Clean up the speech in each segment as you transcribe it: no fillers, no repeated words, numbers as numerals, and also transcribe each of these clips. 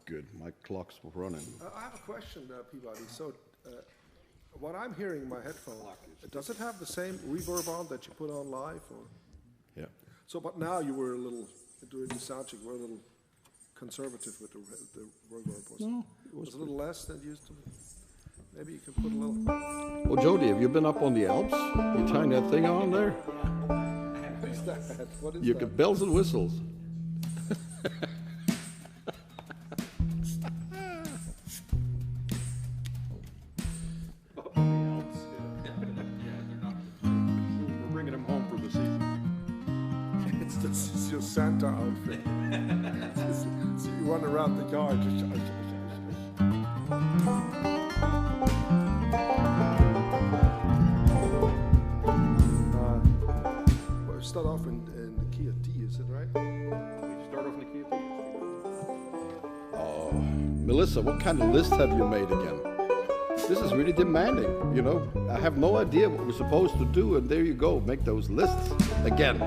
good. My clock's running. I have a question, Peabody. So, what I'm hearing in my headphone, does it have the same reverb on that you put on live? Or? Yeah. So, but now you were a little, during the sound check, were a little conservative with the reverb. No, was it a little less than used to be? Maybe you can put a little... Well, Jody, have you been up on the Alps? You tying that thing on there? What is that? What is You that? get bells and whistles. We're bringing him home for the season. It's your Santa outfit. So you run around the yard. Well, start off in the key of D, is it right? We start off in the key of D. Oh, Melissa, what kind of list have you made again? This is really demanding, you know. I have no idea what we're supposed to do, and there you go, make those lists again.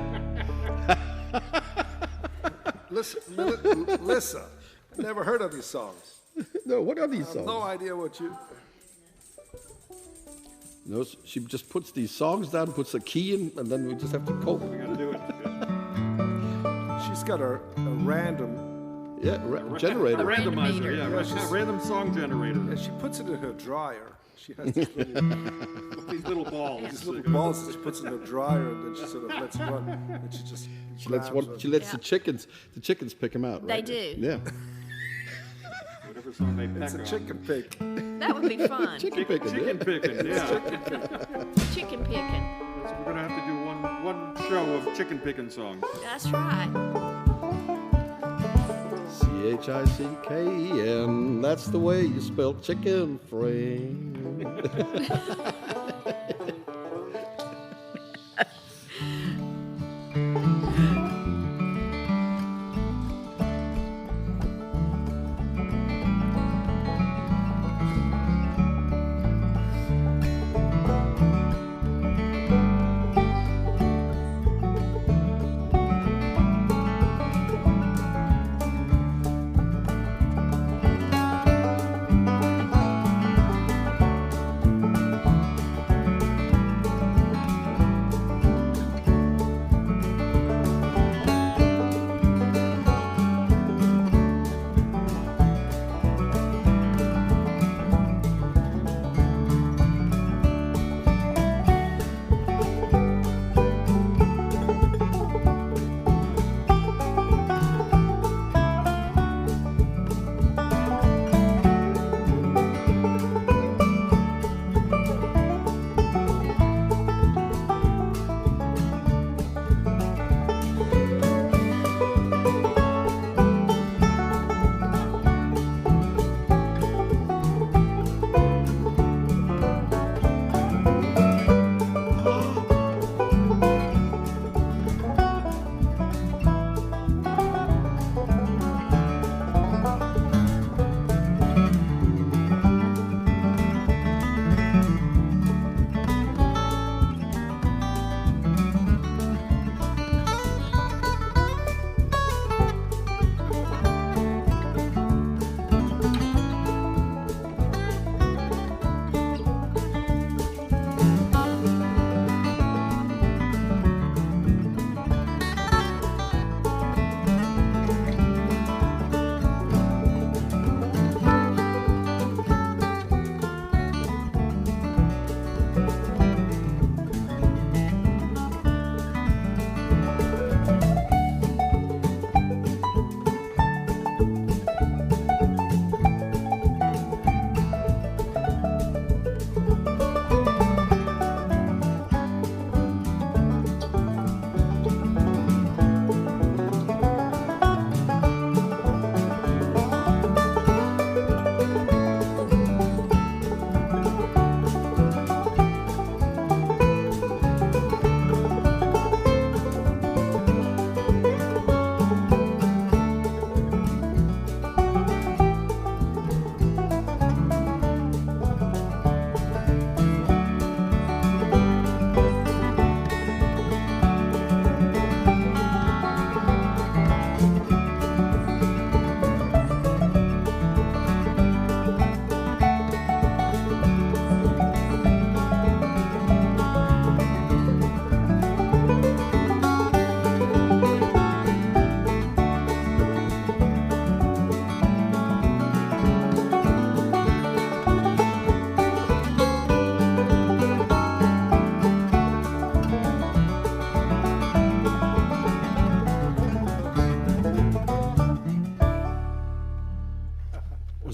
Listen, I never heard of these songs. No, what are these I have songs? no idea what you... No, she just puts these songs down, puts a key in, and then we just have to cope. We got to do it. She's got a random... Yeah, generator. A randomizer, meter. yeah, random song generator. Yeah, she puts it in her dryer. She has these These little balls. balls that she puts in her dryer, and then she sort of lets it run. And she just... She lets the chickens pick them out, right? They do. Yeah. Whatever song they pick It's a on. chicken pig. That would be fun. Chicken picking, Chicken picking, yeah. Chicken picking. So we're going to have to do one show of chicken picking songs. That's right. CHICKEN, that's the way you spell chicken, friend.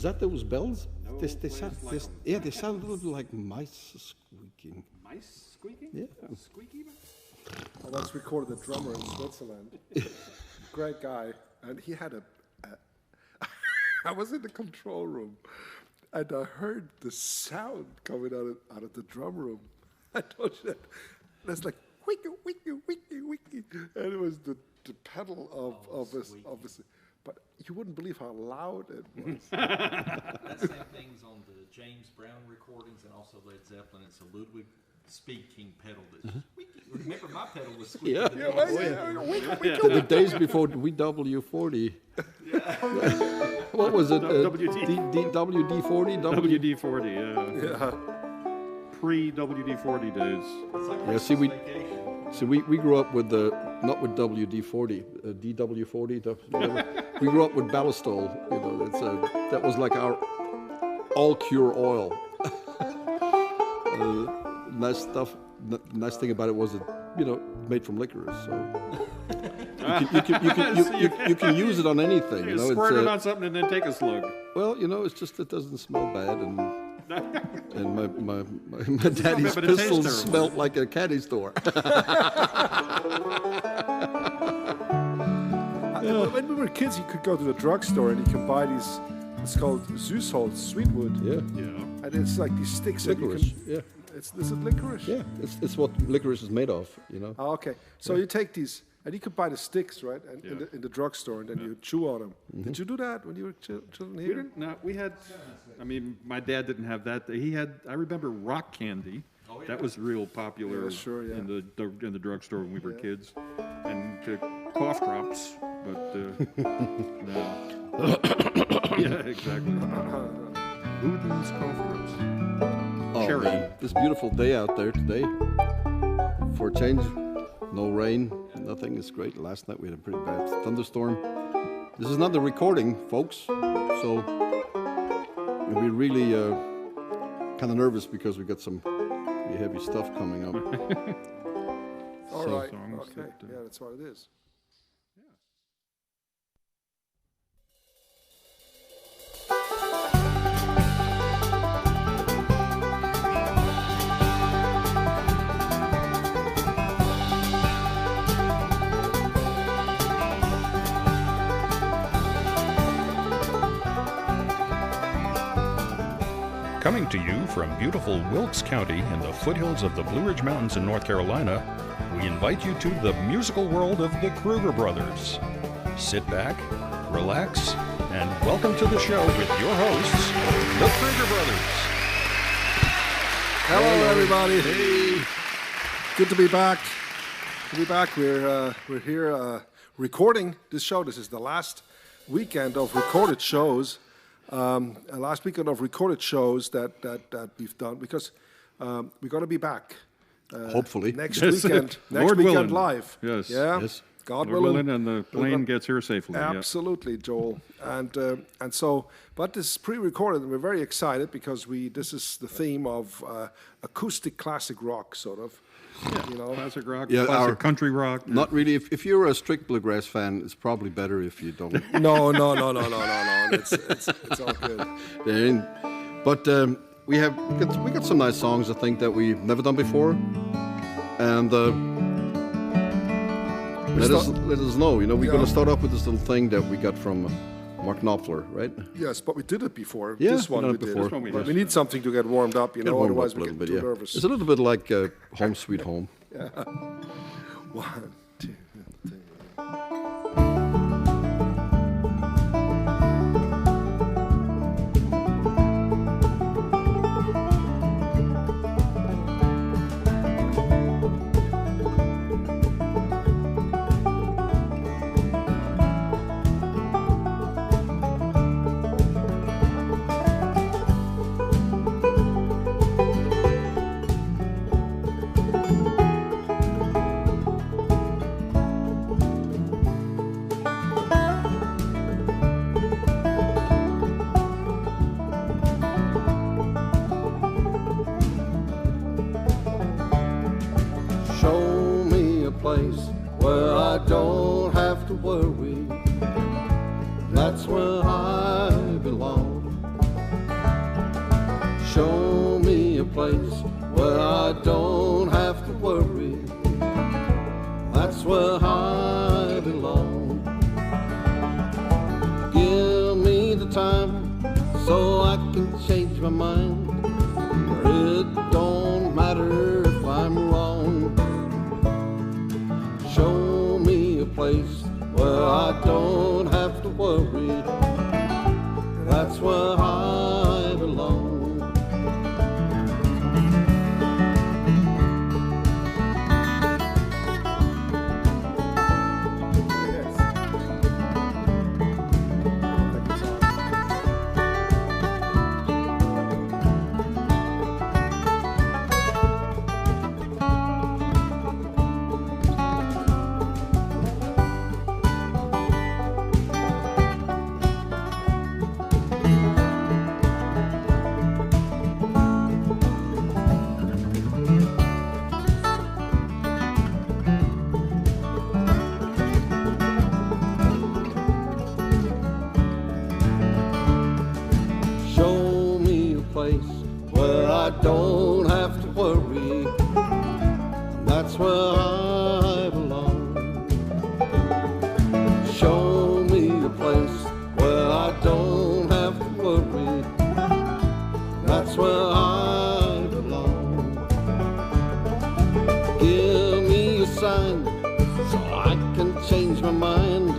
Was that those bells? No, They plays sound, like they sound a little bit like mice squeaking. Mice squeaking? Yeah. Squeaky? I once recorded a drummer in Switzerland. Great guy, and he had I was in the control room, and I heard the sound coming out of the drum room. I told you that. That's like wiki wiki wiki wiki, and it was the pedal of this. But you wouldn't believe how loud it was. That same thing's on the James Brown recordings and also Led Zeppelin. It's a Ludwig speaking pedal that's squeaky. Remember, my pedal was squeaky. Yeah. The days before WW40. What was it? WD40? WD-40, yeah. Pre-WD-40 days. Yeah, see, we grew up with not with WD-40, DW40. Whatever. We grew up with Ballistol. You know, that was like our all-cure oil. Nice stuff. Nice thing about it was it, made from licorice. So you can use it on anything. You squirt it on something and then take a slug. Well, it's just it doesn't smell bad and. And my daddy's pistols smelt like a candy store. When we were kids, you could go to the drugstore and you can buy these. It's called Süßholz, sweetwood. Yeah. And it's like these sticks. Licorice. That you can, Yeah. Is it licorice? Yeah. It's what licorice is made of. Oh, okay. So you take these, and you could buy the sticks, right? And in the drugstore, and then you chew on them. Mm-hmm. Did you do that when you were children We here? didn't. No, we had. I mean, my dad didn't have that. He had. I remember rock candy. Oh, yeah. That was real popular Yeah, sure, yeah. in the drugstore when we were kids, and cough drops. But no. Yeah, exactly. Luden's cough drops. Oh, Cherry. man. This beautiful day out there today. For a change, no rain, nothing. It's great. Last night we had a pretty bad thunderstorm. This is not the recording, folks. So we're really kind of nervous because we got some pretty heavy stuff coming up. All right. songs Okay. that, Yeah, that's what it is. Coming to you from beautiful Wilkes County in the foothills of the Blue Ridge Mountains in North Carolina, we invite you to the musical world of the Kruger brothers. Sit back, relax, and welcome to the show with your hosts, the Kruger brothers. Hello, everybody. Hey. Good to be back. We're here recording this show. This is the last weekend of recorded shows. Last weekend of recorded shows that we've done because we're going to be back. Hopefully. Next Yes. weekend. Next Lord weekend willing. live. Yes. Yeah. Yes. God Lord willing. and the plane gets here safely. yeah. Absolutely, Joel. And so, but this is pre-recorded, and we're very excited because this is the theme of acoustic classic rock, sort of. You know. Classic rock, Yeah, classic country rock. Not really. If you're a strict bluegrass fan, it's probably better if you don't. No. It's all good. But we got some nice songs, I think, that we've never done before, and let us know. We're going to start off with this little thing that we got from Mark Knopfler, right? Yes, but we did it before. Yeah, this one we've we done it did. before. This one we But did. we need something to get warmed up, Get warmed otherwise up a we little get bit, too yeah. nervous. It's a little bit like Home Sweet Home. 1, 2, 3. Show me a place where I don't have to worry. That's where I belong. place where I don't have to worry. That's where I belong. Give me the time so I can change my mind. It don't matter if I'm wrong. Show me a place where I don't have to worry. That's where I belong. Don't have to worry. That's where I belong. Show me a place where I don't have to worry. That's where I belong. Give me a sign so I can change my mind.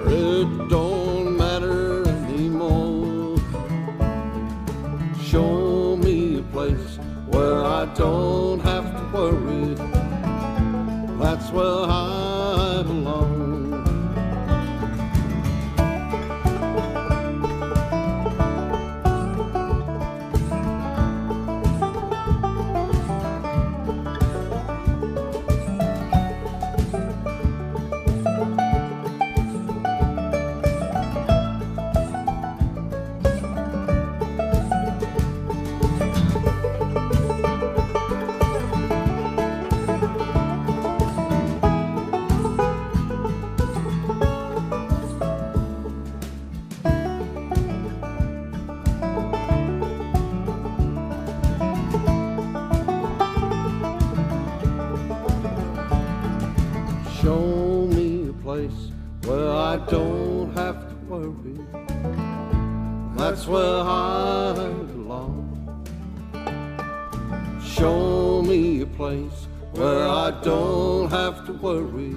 It don't matter anymore. Show me a place where I don't have to worry. That's where I belong. Show me a place where I don't have to worry. That's where I belong. Show me a place where I don't have to worry.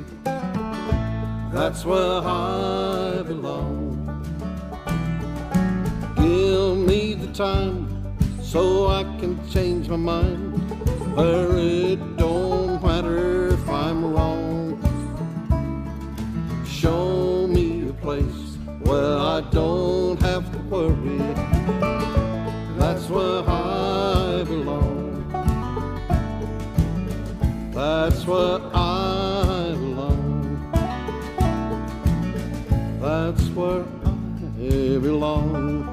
That's where I belong. Give me the time so I can change my mind. Where it don't matter if I'm wrong. Show me a place where I don't have to worry. That's where I belong. That's where I belong. That's where I belong.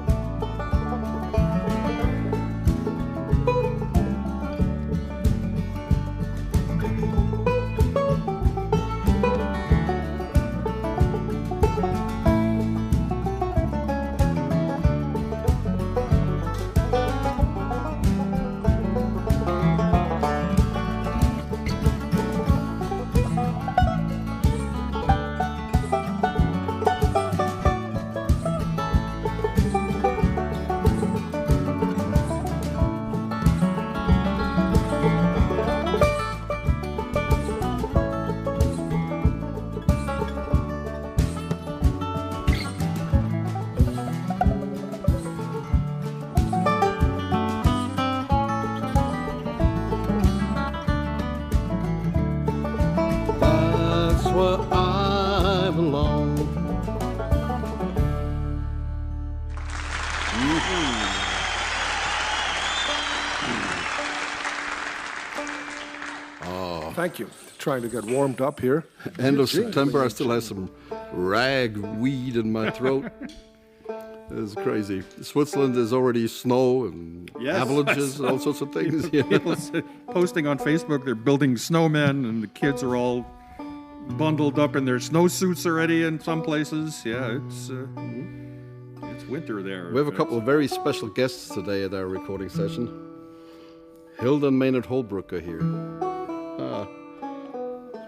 Where I belong. Thank you. Trying to get warmed up here. End of September, I still have some ragweed in my throat. It's crazy. Switzerland is already snow and avalanches and all sorts of things. People posting on Facebook they're building snowmen, and the kids are all bundled up in their snowsuits already in some places. Yeah, it's winter there. We have a couple of very special guests today at our recording session. Hilda and Maynard Holbrook are here. Ah,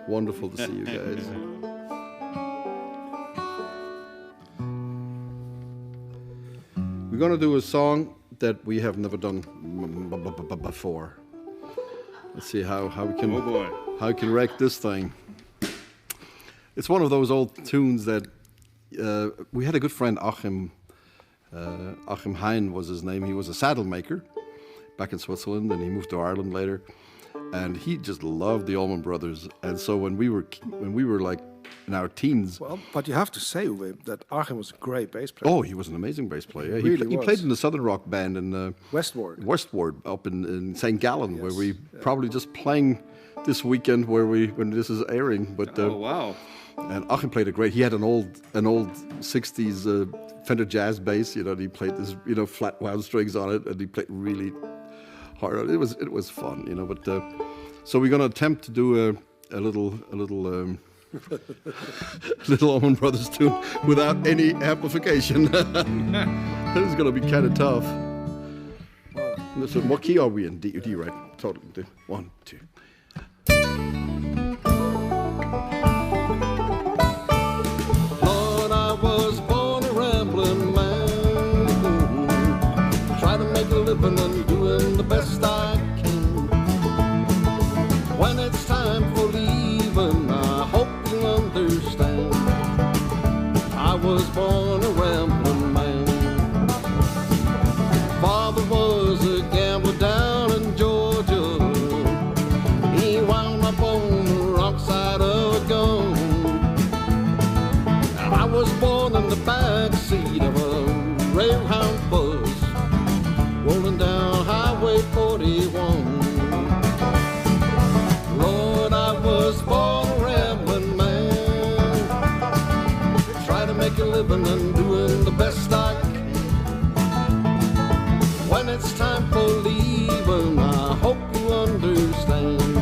wonderful to see you guys. We're going to do a song that we have never done before. Let's see how we can how we can wreck this thing. It's one of those old tunes that we had a good friend, Achim Hein was his name. He was a saddle maker back in Switzerland, and he moved to Ireland later. And he just loved the Allman Brothers. And so when we were like in our teens. Well, but you have to say, Uwe, that Achim was a great bass player. Oh, he was an amazing bass player. He He played in the Southern Rock band in Westward up in St. Gallen, Yes, where we probably just playing this weekend when this is airing. But Oh, wow. and Achim played a great. He had an old '60s Fender Jazz bass. You know, and he played this flat wound strings on it, and he played really hard. It was fun, you know. But so we're gonna attempt to do a little little Allman Brothers tune without any amplification. This is gonna be kind of tough. Listen, what key are we in? D, right? Totally. 1, 2. Lord, I was born a rambling man, trying to make a living and doing the best I can. When it's time for leaving, I hope you understand. I was born a rambling man. Father was a gambler down in Georgia. He wound up on the wrong side of a gun. I was born in the back seat of a Greyhound bus, rolling down Highway 41. Lord, I was born a rambling man, trying to make a living and doing the best I can. When it's time for leaving, I hope you understand.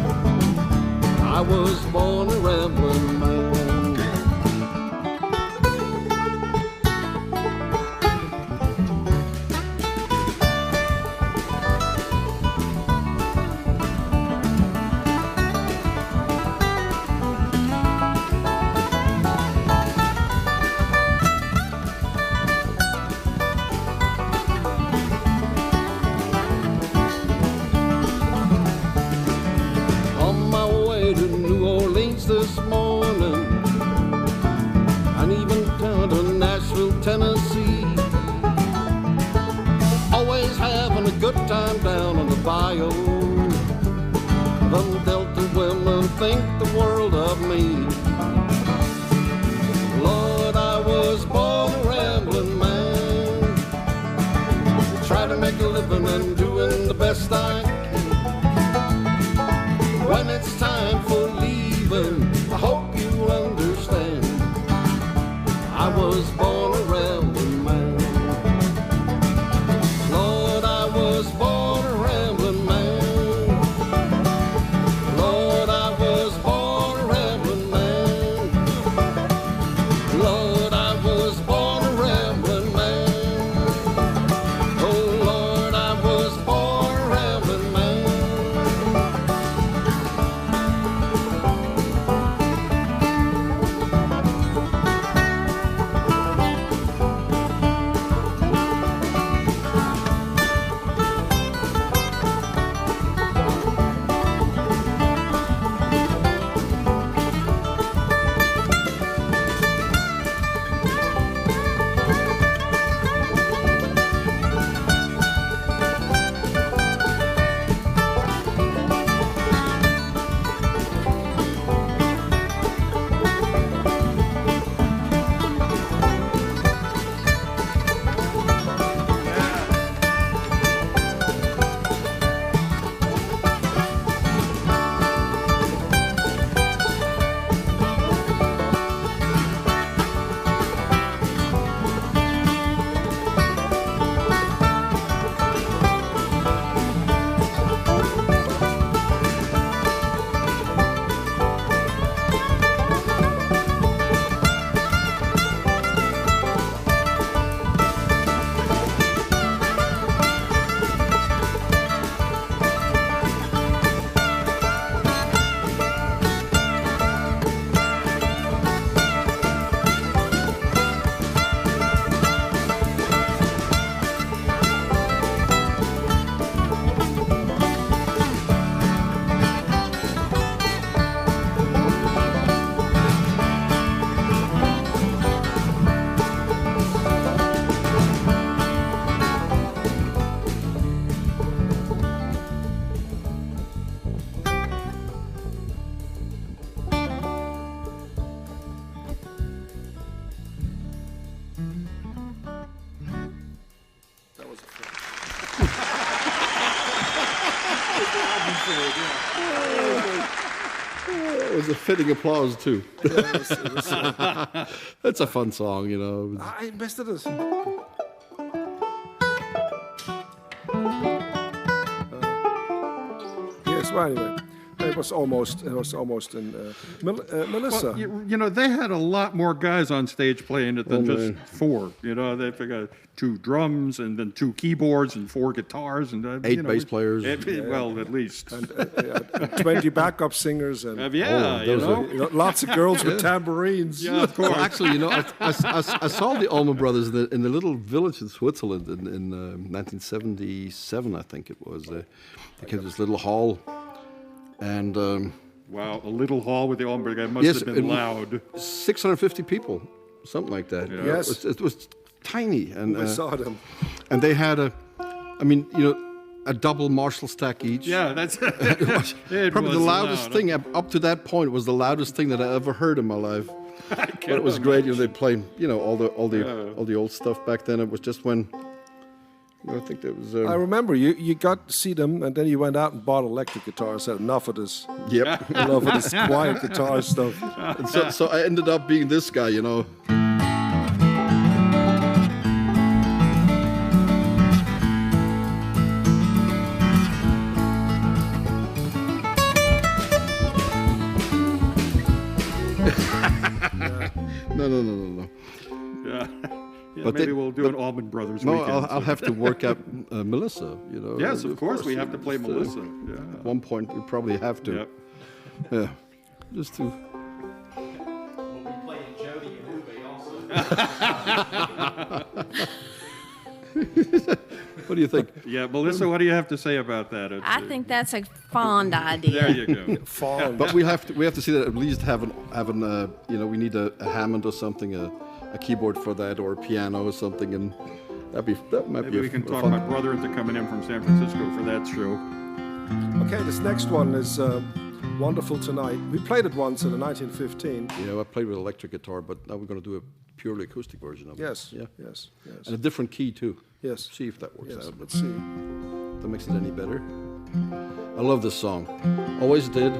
I was born a rambling man. This morning, and even down to Nashville, Tennessee. Always having a good time down on the bayou. Them Delta women think the world of me. Lord, I was born a rambling man, trying to make a living and doing the best I can. When it's time for leaving, I hope you understand. I was born a rambling man. Lord, I was born a rambling man. Lord, I was born a rambling man. That was a fun. It was a fitting applause too. Yeah, it was, It's a fun song, you know. I missed it. Yes, well, anyway, it was almost in Melissa. Well, you know, they had a lot more guys on stage playing it than just four. You know, they got 2 drums and then 2 keyboards and 4 guitars and 8 bass players. Well, at least. And 20 backup singers and lots of girls with tambourines. Yeah, of course. Well, actually, you know, I saw the Allman Brothers in the little village in Switzerland in 1977, I think it was. They came to this little hall, and Wow, a little hall with the Allman Brothers. Must have been loud. 650 people, something like that. Yeah. Yes. It was tiny, and I saw them. and they had a double Marshall stack each. Yeah, that's It was probably the loudest thing up to that point. Was the loudest thing that I ever heard in my life. But it was great. You know, they played all the old stuff back then. It was just when I think there was. I remember you got to see them, and then you went out and bought electric guitars. Said enough of this. Yep. Enough of this quiet guitar stuff. And so I ended up being this guy, you know. No. Yeah. But maybe we'll do an Allman Brothers No, weekend. I'll have to work out Melissa, you know. Yes, of course, we have to play Just, Melissa. At one point, we probably have to. Yep. Yeah. Just to. We'll be playing Jody and Uwe also. What do you think? Yeah, Melissa, what do you have to say about that? I think that's a fond idea. There you go. Fond. But we have to see that at least having we need a Hammond or something, a keyboard for that, or a piano or something, and that might Maybe be we can talk fun. my brother into coming in from San Francisco for that show. Okay, this next one is Wonderful Tonight. We played it once in 1915. Yeah, I played with electric guitar, but now we're going to do a purely acoustic version of Yes, it. Yeah. yes, yes. And a different key too. Yes. See if that works Yes, out. let's see. That makes it any better. I love this song. Always did.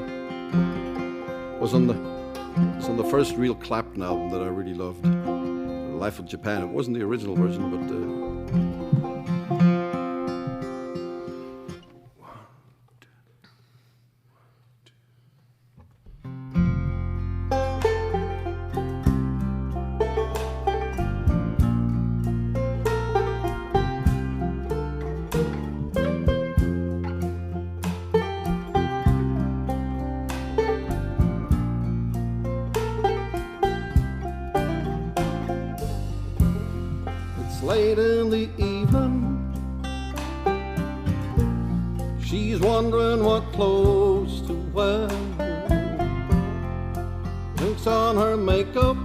Was on the first real Clapton album that I really loved. Life of Japan. It wasn't the original version, but late in the evening, she's wondering what clothes to wear. Puts on her makeup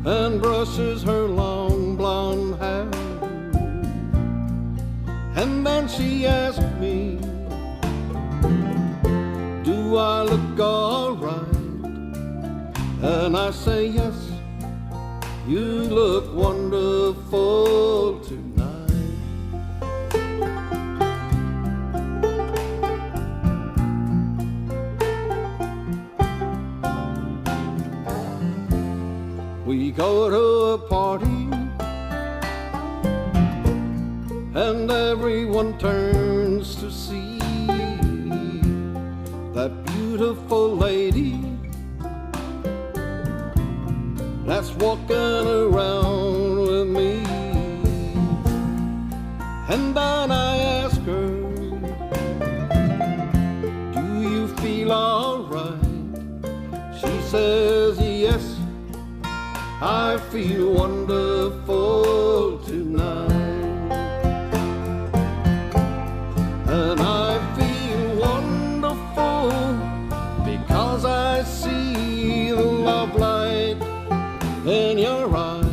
and brushes her long blonde hair. And then she asks me, do I look alright? And I say yes. You look wonderful tonight. We go to a party and everyone turns to see that beautiful lady that's walking around with me. And then I ask her, do you feel alright? She says, yes, I feel wonderful tonight. And I feel wonderful because I see the love light in your eyes,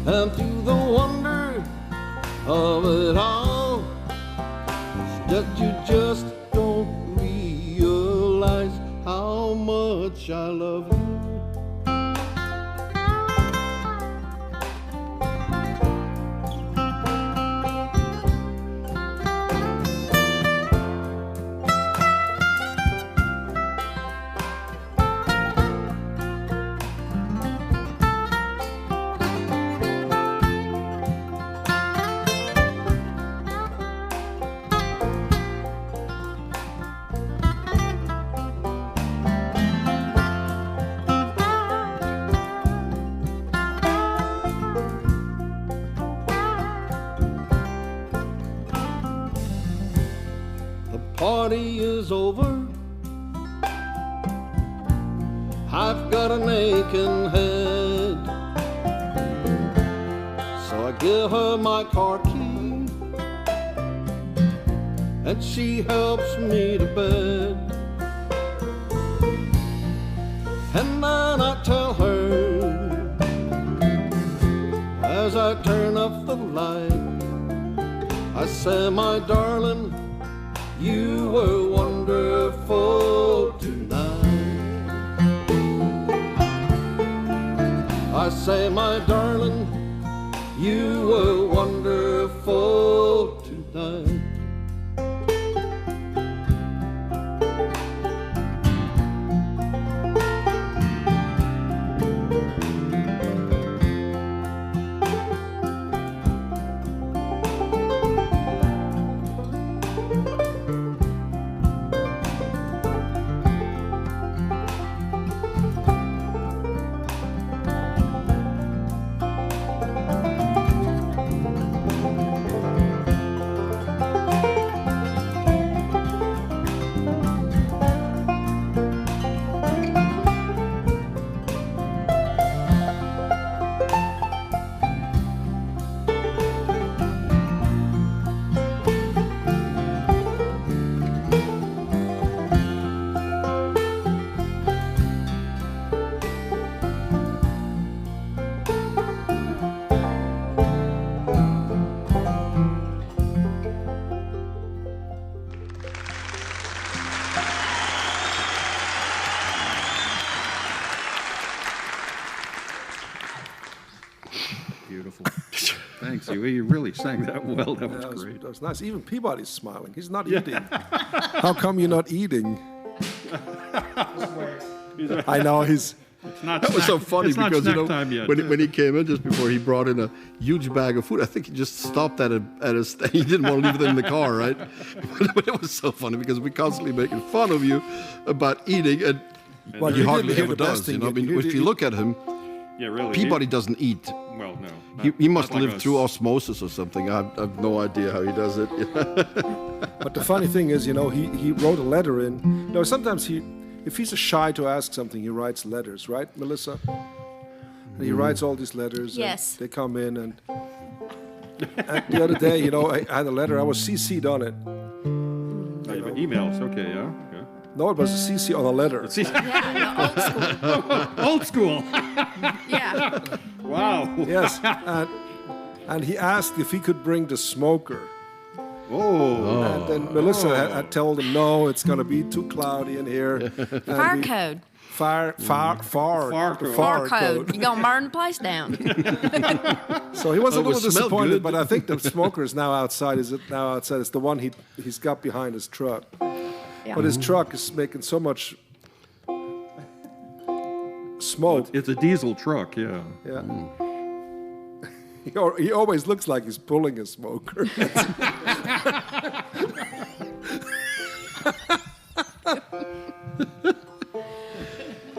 and through the wonder of it all, that you just don't realize how much I love you. is over, I've got an aching head. So I give her my car key, and she helps me to bed. And then I tell her, as I turn off the light, I say, my darling, you were wonderful tonight. I say, my darling, you were wonderful tonight. Beautiful. Thanks, you really sang that well. That was great. That was nice. Even Peabody's smiling. He's not eating. How come you're not eating? I know he's. That was so funny because yet. when he came in just before, he brought in a huge bag of food. I think he just stopped at a stand. He didn't want to leave it in the car, right? But it was so funny because we constantly making fun of you about eating, and Well, he you hardly didn't hear ever the best does. You thing. know, I mean, if you look at him, Yeah, really. Peabody doesn't eat. Well, no. He must not like live us. through osmosis or something. I have no idea how he does it. But the funny thing is, he wrote a letter in. Sometimes if he's shy to ask something, he writes letters, right, Melissa? And he writes all these letters. Yes. And they come in, and the other day, I had a letter. I was CC'd on it. Emails, okay, yeah. No, it was a CC on a letter. Yeah, old school. Old school. Yeah. Wow. Yes, and he asked if he could bring the smoker. Oh. And then Melissa had told him, no, it's going to be too cloudy in here. Fire code. Fire Code. You're going to burn the place down. So he was a Oh, it little would smell disappointed, good. but I think the smoker is now outside. Is it now outside? It's the one he's got behind his truck. Yeah. But his truck is making so much smoke. It's a diesel truck, yeah. Yeah. He always looks like he's pulling a smoker.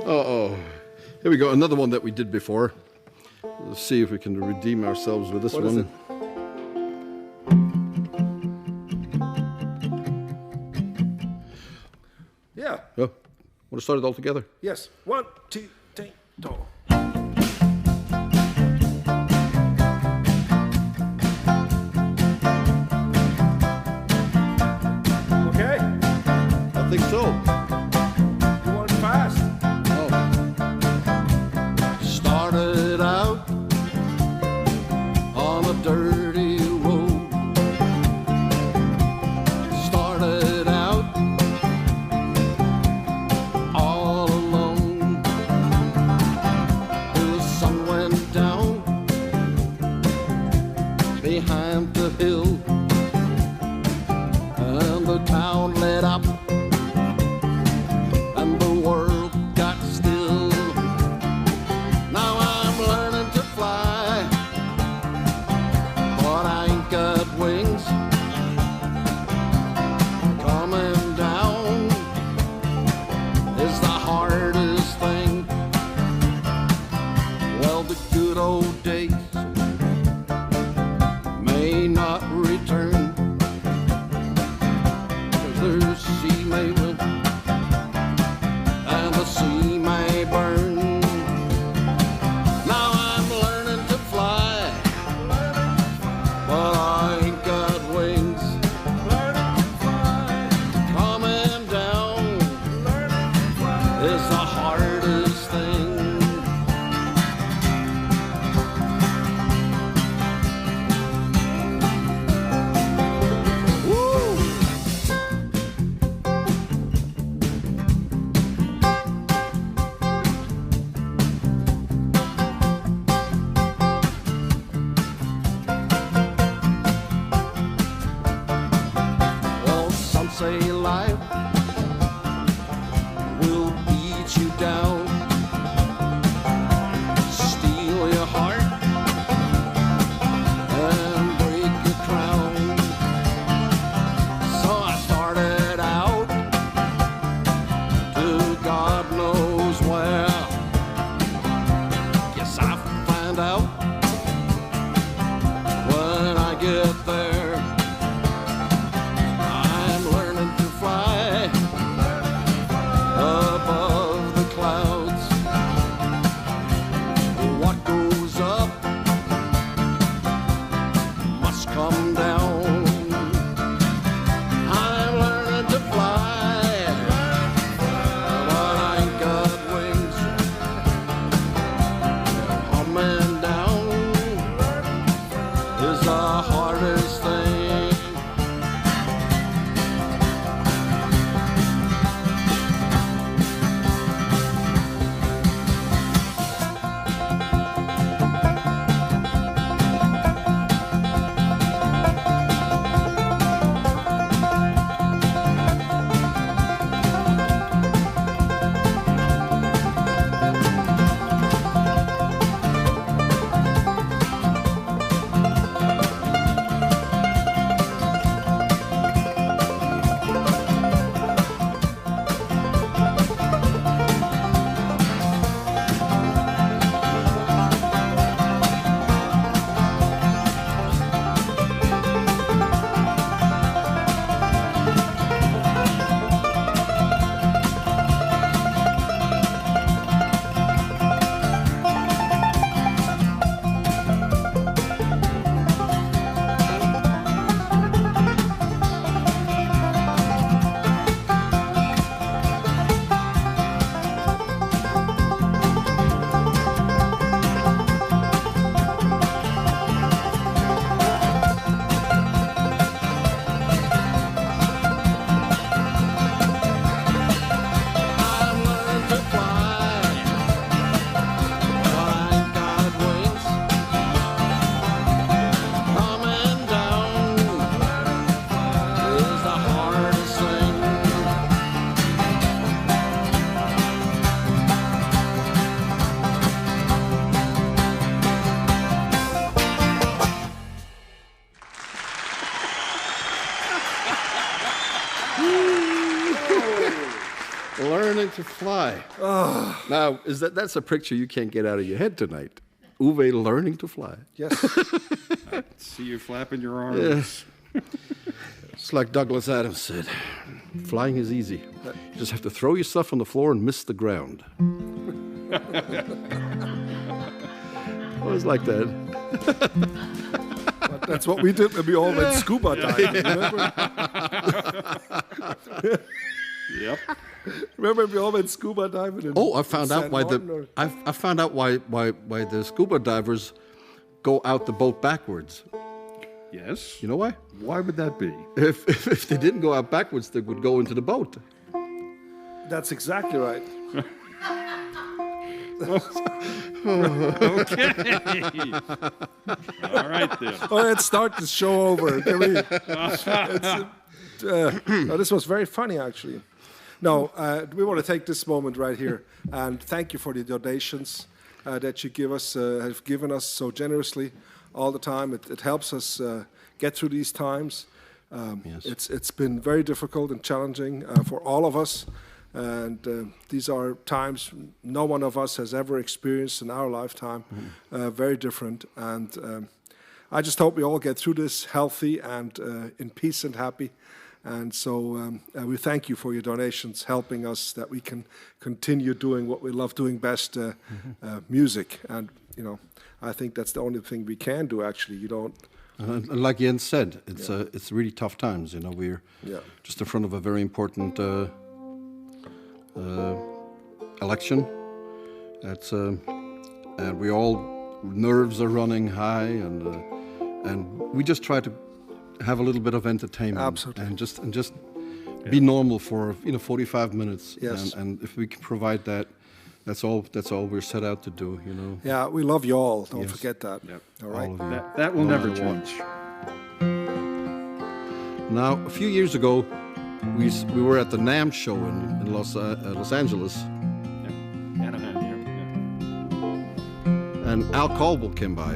Uh-oh. Here we go. Another one that we did before. Let's see if we can redeem ourselves with this What is one. it? Yeah. Oh, want to start it all together? Yes. 1, 2, 3, 4. Okay. I think so. You want it fast? Oh. Started out on a dirty road. Started out all alone. The sun went down behind the hill, and the town lit up, and the world got still. Now I'm learning to fly, but I ain't got wings. Coming down is the hardest thing. Well, the good old days may not out when I get there. I'm learning to fly above the clouds. What goes up must come down. I'm learning to fly, but I ain't got wings. Coming down is the hardest thing. Learning to fly. Now, that's a picture you can't get out of your head tonight. Uwe learning to fly. Yes. See you flapping your arms. Yes. It's like Douglas Adams said, flying is easy. You just have to throw yourself on the floor and miss the ground. Always like that. But that's what we did when we all went scuba diving, remember? Yep. Remember we all went scuba diving? In Oh, I found out San why Martin, or- I found out why the scuba divers go out the boat backwards. Yes. You know why? Why would that be? If they didn't go out backwards, they would go into the boat. That's exactly right. Okay. All right then. Oh, let's start the show over. Can we? No, this was very funny, actually. No, we want to take this moment right here and thank you for the donations that you have given us so generously all the time. It helps us get through these times. Yes. It's been very difficult and challenging for all of us. And these are times no one of us has ever experienced in our lifetime, very different. And I just hope we all get through this healthy and in peace and happy. And so we thank you for your donations, helping us that we can continue doing what we love doing best, music. And, you know, I think that's the only thing we can do, actually. You don't... Like Jens said, it's really tough times. You know, we're just in front of a very important election. It's and we all nerves are running high, and we just try to have a little bit of entertainment. Absolutely. And just be normal for 45 minutes. Yes. And if we can provide that, that's all we're set out to do. You know. Yeah, we love you all. Don't Yes. forget that. Yep. All right. All of you. That will No never matter what. change. Now, a few years ago, we were at the NAMM show in Los Angeles, Yeah. Anaheim here. and Al Caldwell came by.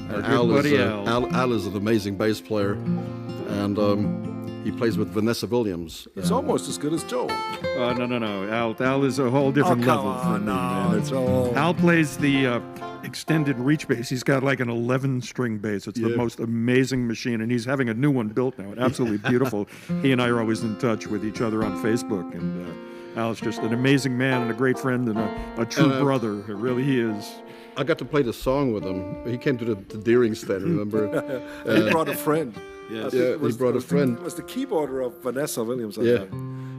Our And good buddy Al. Al. Al is an amazing bass player, and he plays with Vanessa Williams. It's almost as good as Joe. No. Al is a whole different come level on, from me, no, man. it's all... Al plays the extended reach bass. He's got like an 11-string bass. It's the Yeah. most amazing machine, and he's having a new one built now. Absolutely beautiful. He and I are always in touch with each other on Facebook, and Al's just an amazing man and a great friend and a true brother. It really he is. I got to play the song with him. He came to the Deering stand, remember? He brought a friend. Yes. Yeah, he brought a friend. It was the keyboarder of Vanessa Williams. I Yeah. think.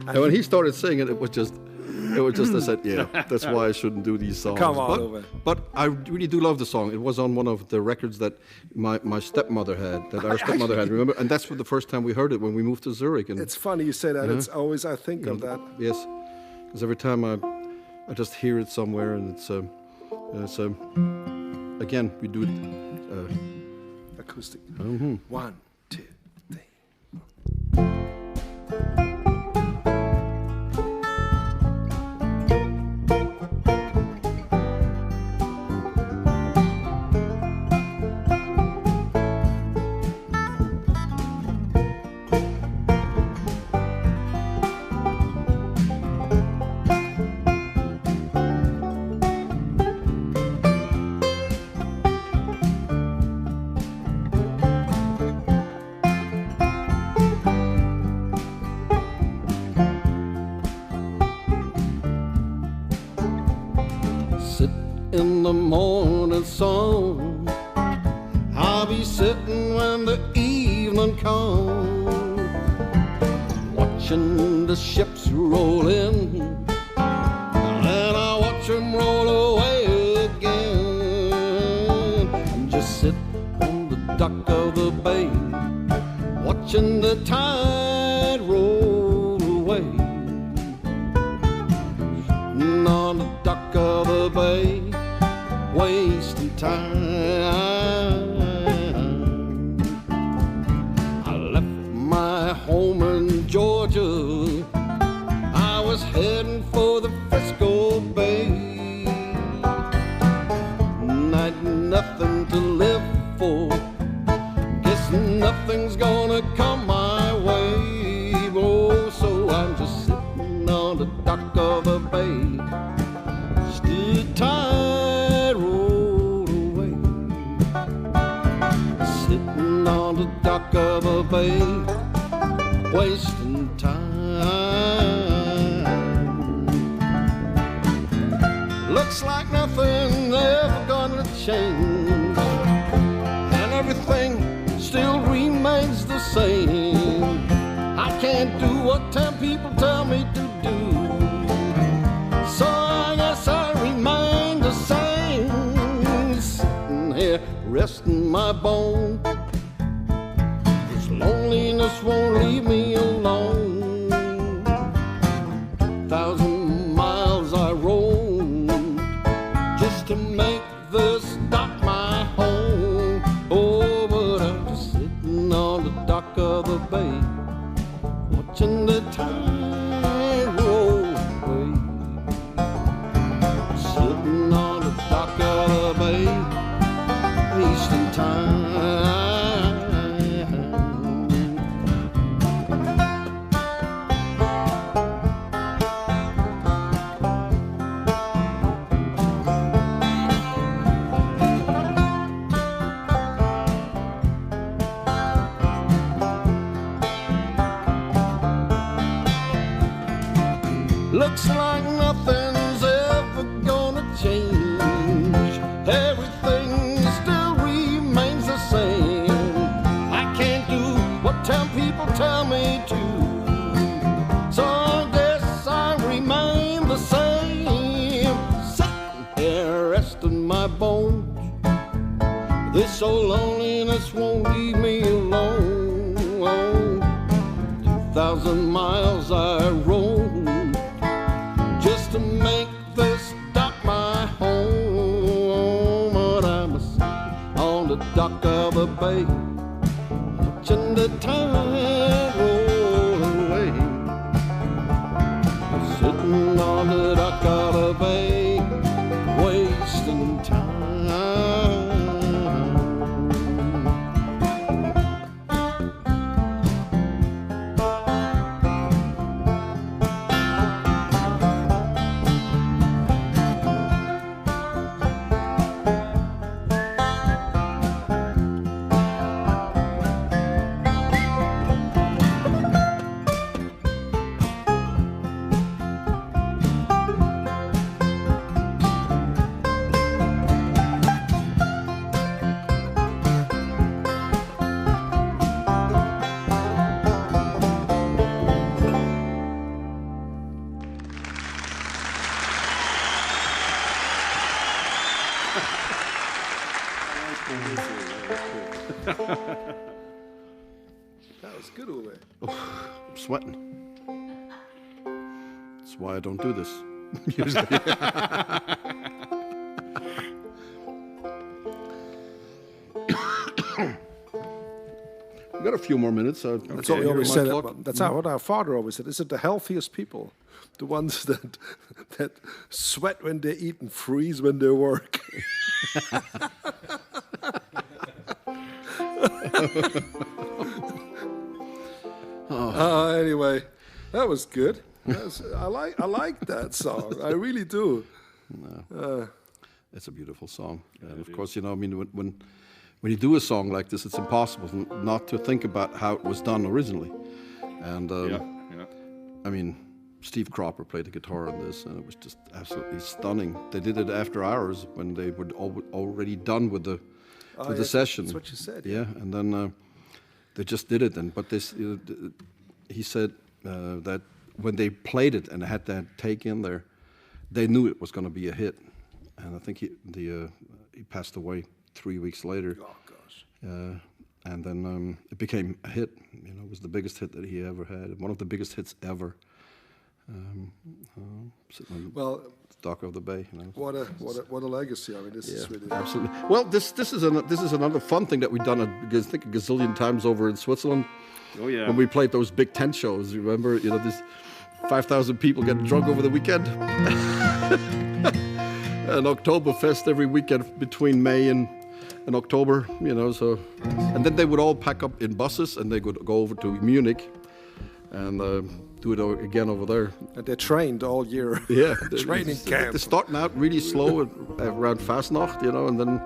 And when he started singing, it was just, I said, yeah, that's why I shouldn't do these songs. Come on, Uwe. but I really do love the song. It was on one of the records that my stepmother had, that our stepmother had, remember? And that's the first time we heard it when we moved to Zurich. And It's funny you say that. It's always I think of that. yes, because every time I just hear it somewhere, and it's again, we do it. Acoustic. 1, 2, 3. Sit in the morning sun. I'll be sitting when the evening comes, watching the ships roll in, and I watch them roll away again. And just sit on the dock of the bay, watching the tide roll away. And on the dock of the bay, wasting time. I left my home in Georgia. I was heading for the Frisco Bay. And I'd nothing to live for. Guess nothing's gonna come my way. Oh, so I'm just sitting on the dock of the bay. The tide rolled away, sitting on the dock of a bay, wasting time. Looks like nothing's ever gonna change, and everything still remains the same. I can't do what 10 people tell me to do, so I guess I remain the same. Sitting here resting my bone. This loneliness won't leave me alone. 1,000 miles I roamed just to make this dock my home. Oh, but I'm just sitting on the dock of the bay, watching the tide roll away. Sitting on the dock of the bay, wasting time. Looks like nothing's ever gonna change. Everything still remains the same. I can't do what 10 people tell me to, so I guess I remain the same. Sitting here resting my bones. This old loneliness won't leave me alone. 2,000 miles I roamed just to make this dock my home. But I'm on the dock of a bay, watching the tide roll away. Sitting on the dock of a bay, wasting time. That was good, Ole. I'm sweating. That's why I don't do this. We got a few more minutes. That's what we always said. That's what our father always said. Is it the healthiest people, the ones that sweat when they eat and freeze when they work? Anyway, that was good. I like that song. I really do. It's a beautiful song, and of course, I mean, when you do a song like this, it's impossible not to think about how it was done originally. And I mean, Steve Cropper played the guitar on this, and it was just absolutely stunning. They did it after hours when they were already done with the session. That's what you said. Yeah, and then they just did it. But this, he said that when they played it and had that take in there, they knew it was going to be a hit. And I think he passed away 3 weeks later. Oh gosh. And then it became a hit. It was the biggest hit that he ever had. One of the biggest hits ever. Sitting on the dock of the bay. What a legacy! I mean, this is really absolutely. Well, this is another fun thing that we've done. I think a gazillion times over in Switzerland. Oh yeah. When we played those big tent shows, you remember? This 5,000 people get drunk over the weekend. An Oktoberfest every weekend between May and October, so, and then they would all pack up in buses and they would go over to Munich and do it again over there. And they trained all year. Yeah, training camp. They're starting out really slow around Fastnacht, and then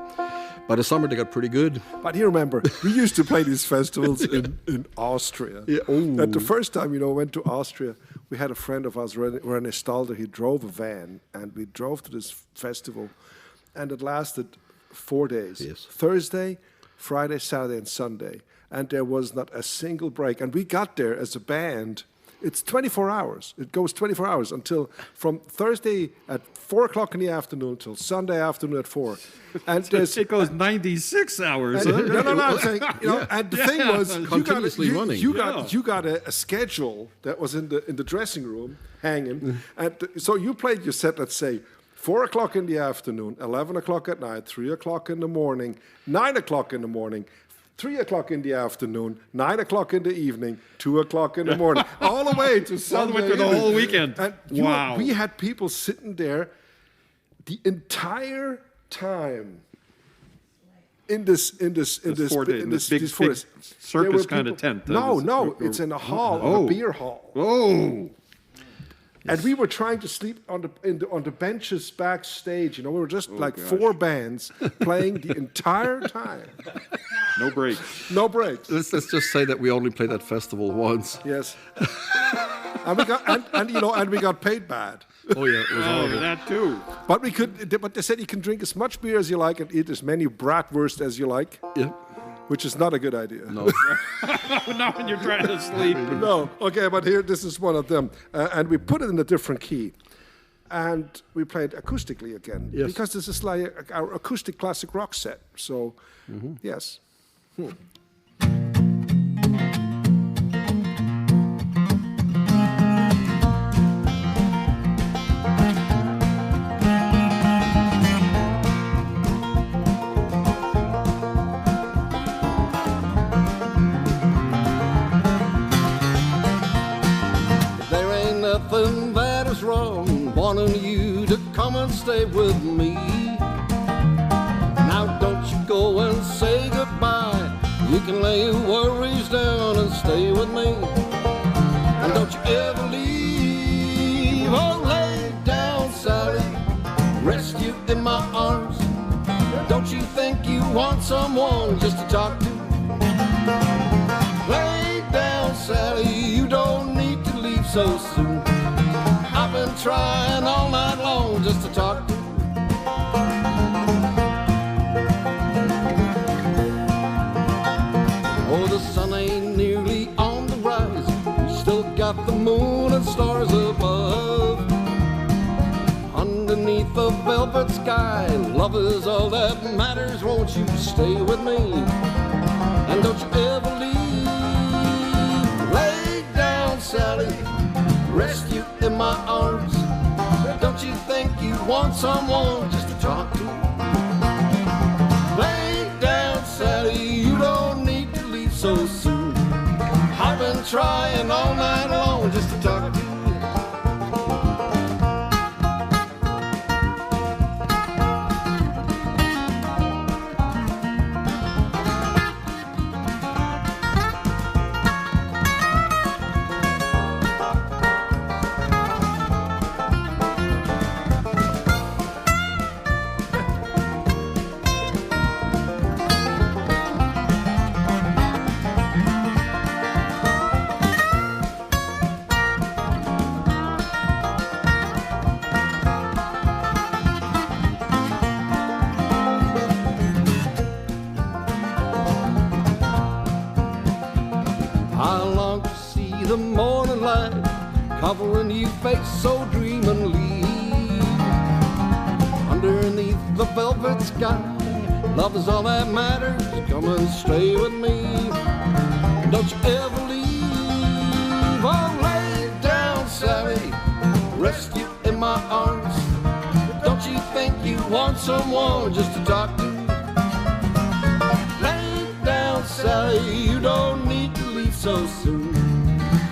by the summer they got pretty good. But you remember, we used to play these festivals in Austria. Yeah. And the first time, I went to Austria, we had a friend of ours, René Stalder. He drove a van, and we drove to this festival, and it lasted 4 days. Yes. Thursday, Friday, Saturday, and Sunday. And there was not a single break. And we got there as a band. It's 24 hours. It goes 24 hours until from Thursday at 4 o'clock in the afternoon till Sunday afternoon at 4. And it goes 96 hours. And, no. I'm saying, and the thing was, continuously running. You got a schedule that was in the dressing room hanging, and so you played your set. Let's say 4 o'clock in the afternoon, 11 o'clock at night, 3 o'clock in the morning, 9 o'clock in the morning, 3 o'clock in the afternoon, 9 o'clock in the evening, 2 o'clock in the morning, all the way to Sunday. All the way through the whole weekend. And wow. We had people sitting there the entire time in this big circus kind of tent. No, it's in a hall, a beer hall. Oh. And we were trying to sleep on the benches backstage. We were just four bands playing the entire time. No breaks. No breaks. Let's just say that we only played that festival once. Yes. and we got paid bad. Oh yeah, it was horrible. That too. But they said you can drink as much beer as you like and eat as many bratwurst as you like. Yeah. Which is not a good idea. No. Not when you're trying to sleep. No. Okay, but here, this is one of them. And we put it in a different key. And we played acoustically again. Yes. Because this is like our acoustic classic rock set. So, yes. Nothing that is wrong, wanting you to come and stay with me. Now don't you go and say goodbye. You can lay your worries down and stay with me. And don't you ever leave. Oh, lay down, Sally, rest you in my arms. Don't you think you want someone just to talk to? Lay down, Sally, you don't need to leave so soon. I've been trying all night long just to talk to you. Oh, the sun ain't nearly on the rise. We still got the moon and stars above. Underneath the velvet velvet sky. Love is all that matters. Won't you stay with me? And don't you ever leave. Lay down, Sally. Rest you in my arms. Don't you think you want someone just to talk to? Lay down, Sally. You don't need to leave so soon. I've been trying all night long just to talk to you. The morning light covering you face so dreamingly. Underneath the velvet sky, love is all that matters. Come and stay with me. Don't you ever leave. Oh, lay down, Sally. Rest you in my arms. Don't you think you want someone just to talk to? Lay down, Sally. You don't need to leave so soon.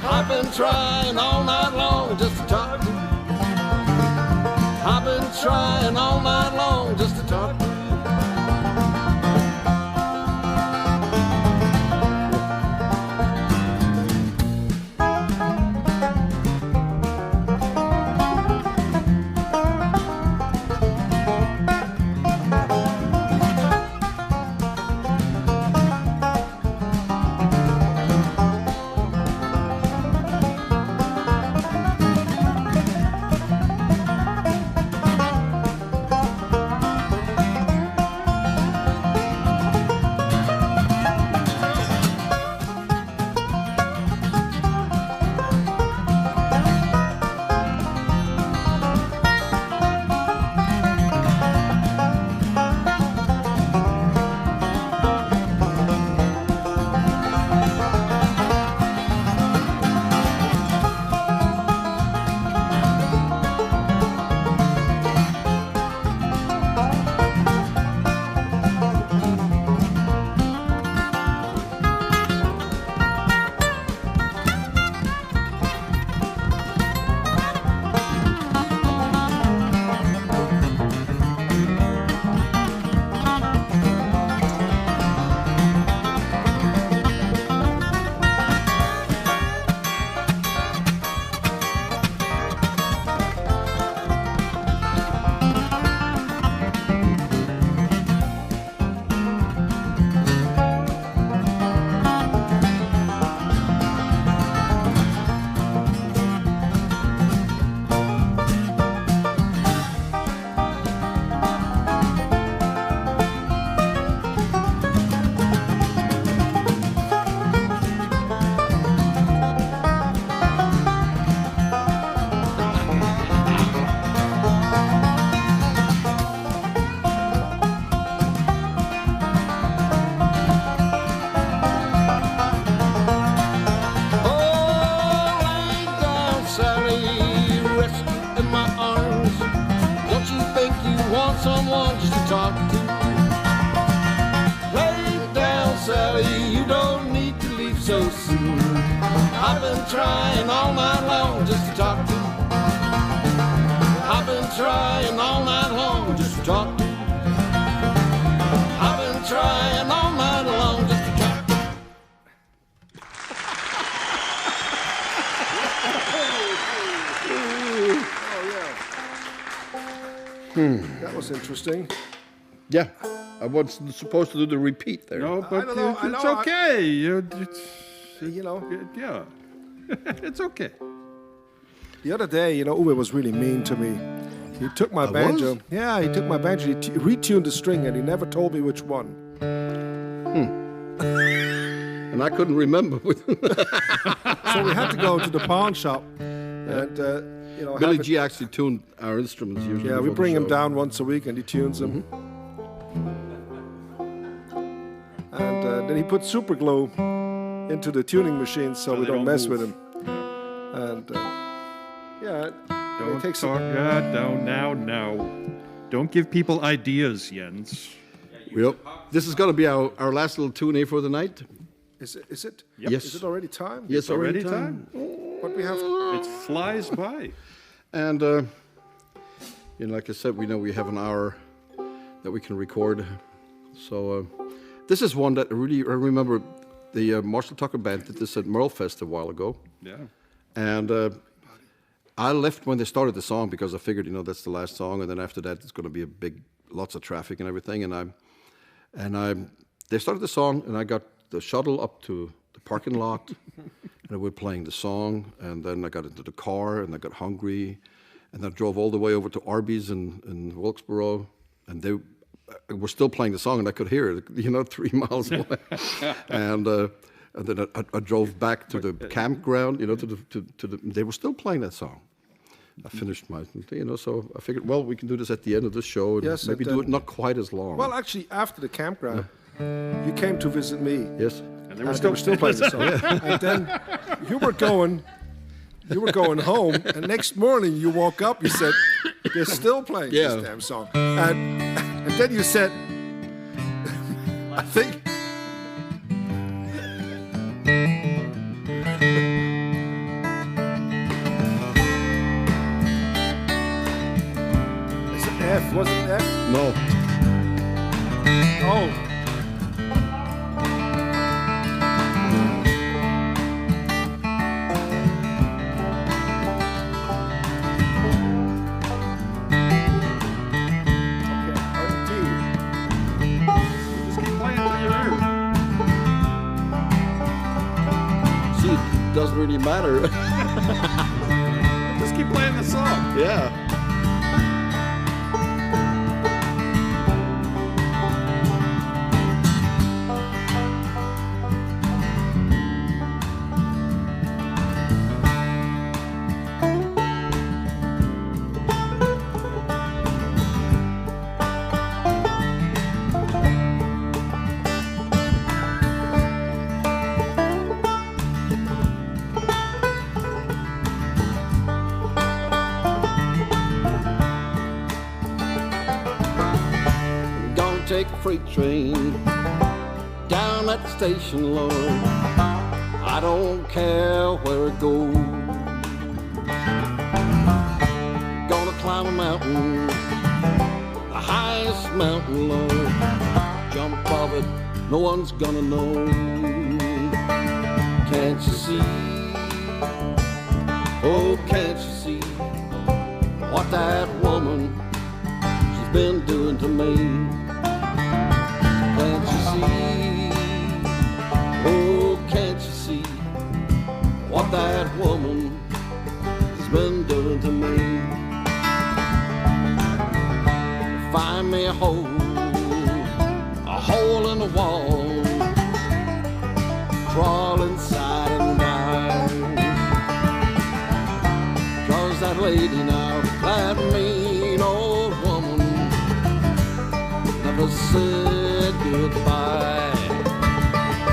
I've been trying all night long just to talk to you. I've been trying all night long just to talk to you. Someone just to talk to. Lay down, Sally, you don't need to leave so soon. I've been trying all night long just to talk to. I've been trying all night long just to talk to. I've been trying all night long just to talk to. That was interesting. Yeah, I wasn't supposed to do the repeat there. No, but don't know, it's okay. You know, Yeah, it's okay. the other day, Uwe was really mean to me. He took my banjo. was? Yeah, he took my banjo. He retuned the string, and he never told me which one. And I couldn't remember. So we had to go to the pawn shop, and Billy G actually tuned our instruments usually. Yeah, we before the bring him show. down once a week and he tunes them. And then he puts super glue into the tuning machine so we they don't don't mess move. with him. And Don't it takes talk. No. Don't give people ideas, Jens. Yep. This is going to be our last little tune here for the night. Is it? Yes. Is it already time? Yes, Already time. What we have? It flies by. And like I said, we know we have an hour that we can record. So this is one that I remember the Marshall Tucker Band did this at Merlefest a while ago. Yeah. And I left when they started the song because I figured, that's the last song, and then after that it's going to be lots of traffic and everything. They started the song, and I got the shuttle up to the parking lot, and we're playing the song, and then I got into the car, and I got hungry, and I drove all the way over to Arby's in Wilkesboro, and they were still playing the song, and I could hear it, 3 miles away. And then I drove back to the campground, they were still playing that song. I finished my, so I figured, well, we can do this at the end of the show, and Yes, maybe do it not quite as long. Well, actually, after the campground, you came to visit me. Yes. And They were still playing the song. And then you were going home, and next morning you woke up, you said, they're still playing this damn song. And then you said, I think... Is it F? Was it F? No. Oh. Just keep playing till you're there. See, it doesn't really matter. Just keep playing the song. Yeah. Take a freight train down at the station, Lord. I don't care where it goes. Gonna climb a mountain, the highest mountain, Lord. Jump off it, no one's gonna know. Can't you see? Oh, can't you see what that woman, she's been doing to me? Can't you see? Oh, can't you see what that woman has been doing to me? Find me a hole in the wall, crawl inside and die. 'Cause that lady now, that mean old woman, never said goodbye.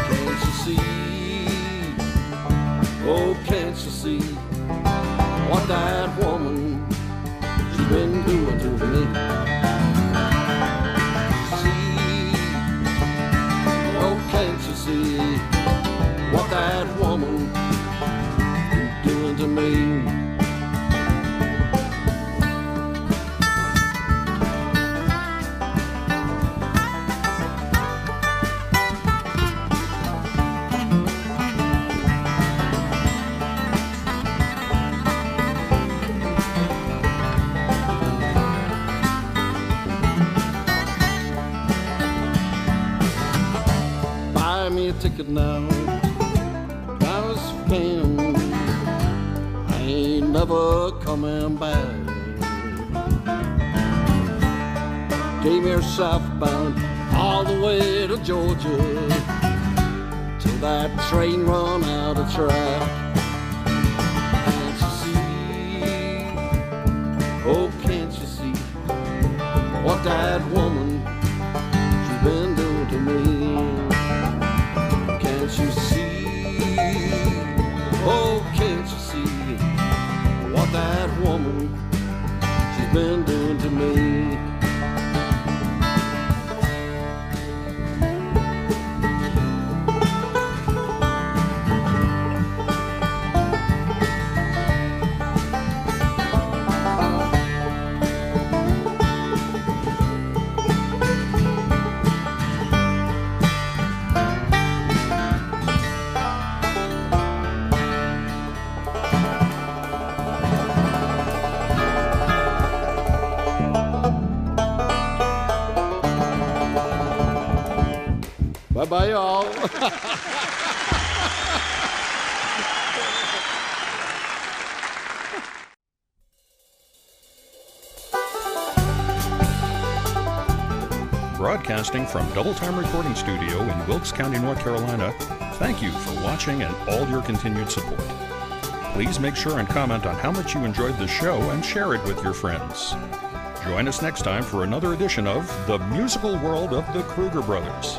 Can't you see? Oh, can't you see what that woman, she's been doing to me? See? Oh, can't you see what that woman is doing to me? Ticket now, as can. I ain't never coming back. Gave me southbound all the way to Georgia till that train run out of track. Can't you see? that woman she's been doing to me. Can't you see? Oh, can't you see what that woman she's been doing to me? Bye-bye, y'all. Broadcasting from Double Time Recording Studio in Wilkes County, North Carolina, thank you for watching and all your continued support. Please make sure and comment on how much you enjoyed the show and share it with your friends. Join us next time for another edition of The Musical World of the Kruger Brothers.